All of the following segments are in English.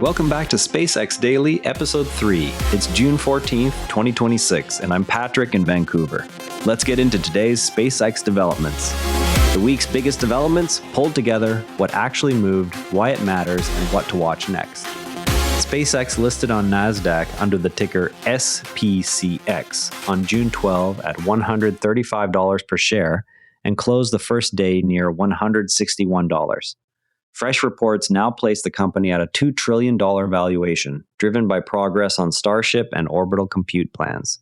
Welcome back to SpaceX Daily, Episode 3. It's June 14th, 2026, and I'm Patrick in Vancouver. Let's get into today's SpaceX developments. The week's biggest developments, pulled together, what actually moved, why it matters, and what to watch next. SpaceX listed on NASDAQ under the ticker SPCX on June 12 at $135 per share and closed the first day near $161. Fresh reports now place the company at a $2 trillion valuation, driven by progress on Starship and orbital compute plans.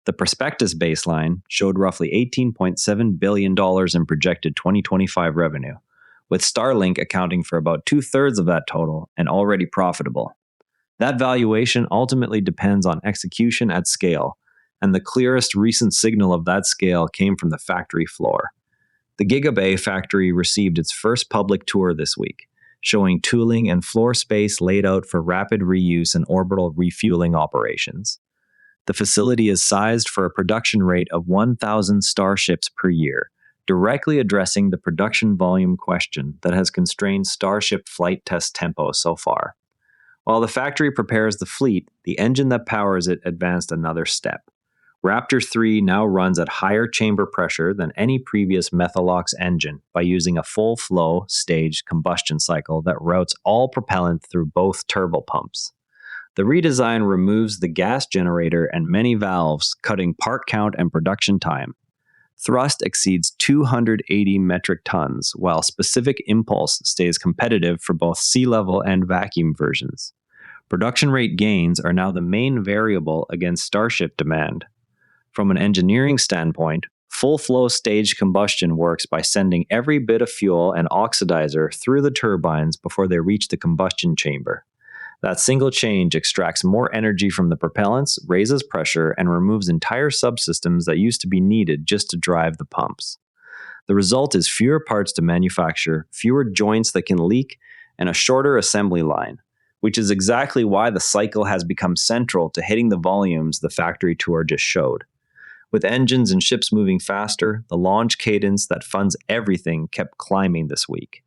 The prospectus baseline showed roughly $18.7 billion in projected 2025 revenue, with Starlink accounting for about two-thirds of that total and already profitable. That valuation ultimately depends on execution at scale, and the clearest recent signal of that scale came from the factory floor. The Gigabay factory received its first public tour this week, showing tooling and floor space laid out for rapid reuse and orbital refueling operations. The facility is sized for a production rate of 1,000 Starships per year, directly addressing the production volume question that has constrained Starship flight test tempo so far. While the factory prepares the fleet, the engine that powers it advanced another step. Raptor 3 now runs at higher chamber pressure than any previous Methalox engine by using a full-flow staged combustion cycle that routes all propellant through both turbopumps. The redesign removes the gas generator and many valves, cutting part count and production time. Thrust exceeds 280 metric tons, while specific impulse stays competitive for both sea-level and vacuum versions. Production rate gains are now the main variable against Starship demand. From an engineering standpoint, full-flow staged combustion works by sending every bit of fuel and oxidizer through the turbines before they reach the combustion chamber. That single change extracts more energy from the propellants, raises pressure, and removes entire subsystems that used to be needed just to drive the pumps. The result is fewer parts to manufacture, fewer joints that can leak, and a shorter assembly line, which is exactly why the cycle has become central to hitting the volumes the factory tour just showed. With engines and ships moving faster, the launch cadence that funds everything kept climbing this week.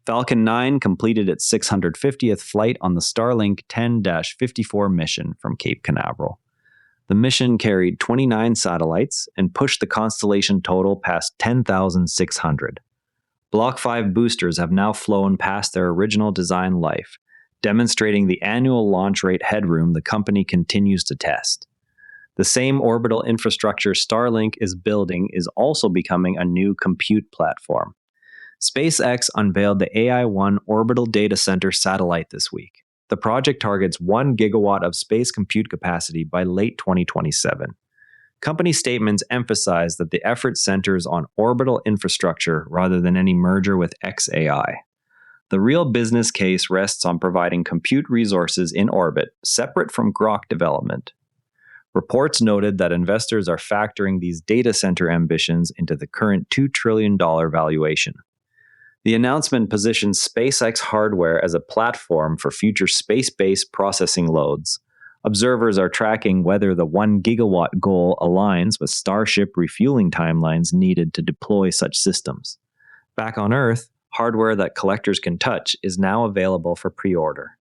Falcon 9 completed its 650th flight on the Starlink 10-54 mission from Cape Canaveral. The mission carried 29 satellites and pushed the constellation total past 10,600. Block 5 boosters have now flown past their original design life, demonstrating the annual launch rate headroom the company continues to test. The same orbital infrastructure Starlink is building is also becoming a new compute platform. SpaceX unveiled the AI-1 orbital data center satellite this week. The project targets 1 gigawatt of space compute capacity by late 2027. Company statements emphasize that the effort centers on orbital infrastructure rather than any merger with xAI. The real business case rests on providing compute resources in orbit, separate from Grok development. Reports noted that investors are factoring these data center ambitions into the current $2 trillion valuation. The announcement positions SpaceX hardware as a platform for future space-based processing loads. Observers are tracking whether the 1 gigawatt goal aligns with Starship refueling timelines needed to deploy such systems. Back on Earth, hardware that collectors can touch is now available for pre-order.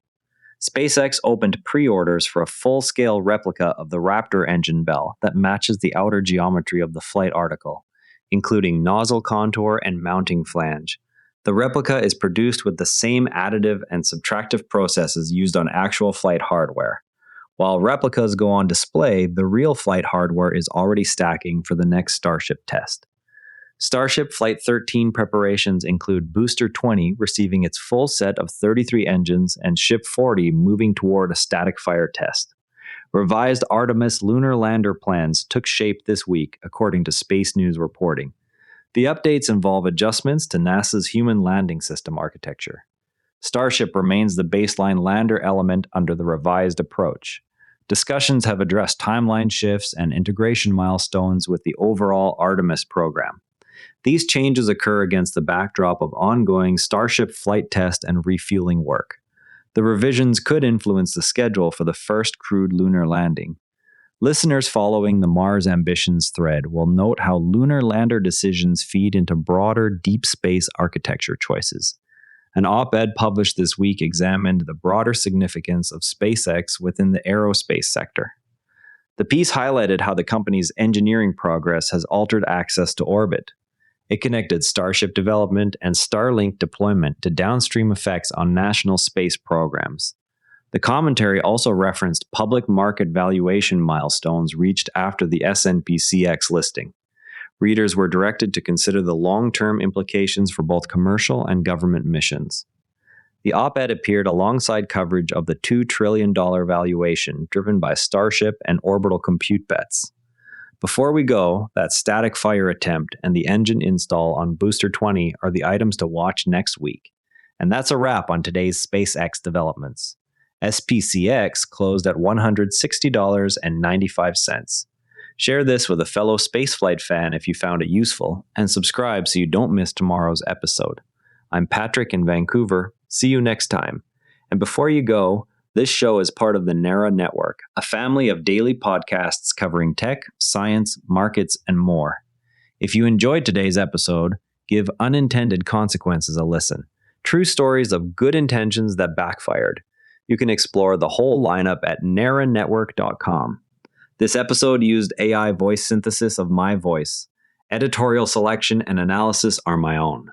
SpaceX opened pre-orders for a full-scale replica of the Raptor engine bell that matches the outer geometry of the flight article, including nozzle contour and mounting flange. The replica is produced with the same additive and subtractive processes used on actual flight hardware. While replicas go on display, the real flight hardware is already stacking for the next Starship test. Starship Flight 13 preparations include Booster 20 receiving its full set of 33 engines and Ship 40 moving toward a static fire test. Revised Artemis lunar lander plans took shape this week, according to Space News reporting. The updates involve adjustments to NASA's Human Landing System architecture. Starship remains the baseline lander element under the revised approach. Discussions have addressed timeline shifts and integration milestones with the overall Artemis program. These changes occur against the backdrop of ongoing Starship flight test and refueling work. The revisions could influence the schedule for the first crewed lunar landing. Listeners following the Mars Ambitions thread will note how lunar lander decisions feed into broader deep space architecture choices. An op-ed published this week examined the broader significance of SpaceX within the aerospace sector. The piece highlighted how the company's engineering progress has altered access to orbit. It connected Starship development and Starlink deployment to downstream effects on national space programs. The commentary also referenced public market valuation milestones reached after the S&P CX listing. Readers were directed to consider the long-term implications for both commercial and government missions. The op-ed appeared alongside coverage of the $2 trillion valuation driven by Starship and orbital compute bets. Before we go, that static fire attempt and the engine install on Booster 20 are the items to watch next week. And that's a wrap on today's SpaceX developments. SPCX closed at $160.95. Share this with a fellow spaceflight fan if you found it useful, and subscribe so you don't miss tomorrow's episode. I'm Patrick in Vancouver. See you next time. And before you go, this show is part of the NARA Network, a family of daily podcasts covering tech, science, markets, and more. If you enjoyed today's episode, give Unintended Consequences a listen. True stories of good intentions that backfired. You can explore the whole lineup at naranetwork.com. This episode used AI voice synthesis of my voice. Editorial selection and analysis are my own.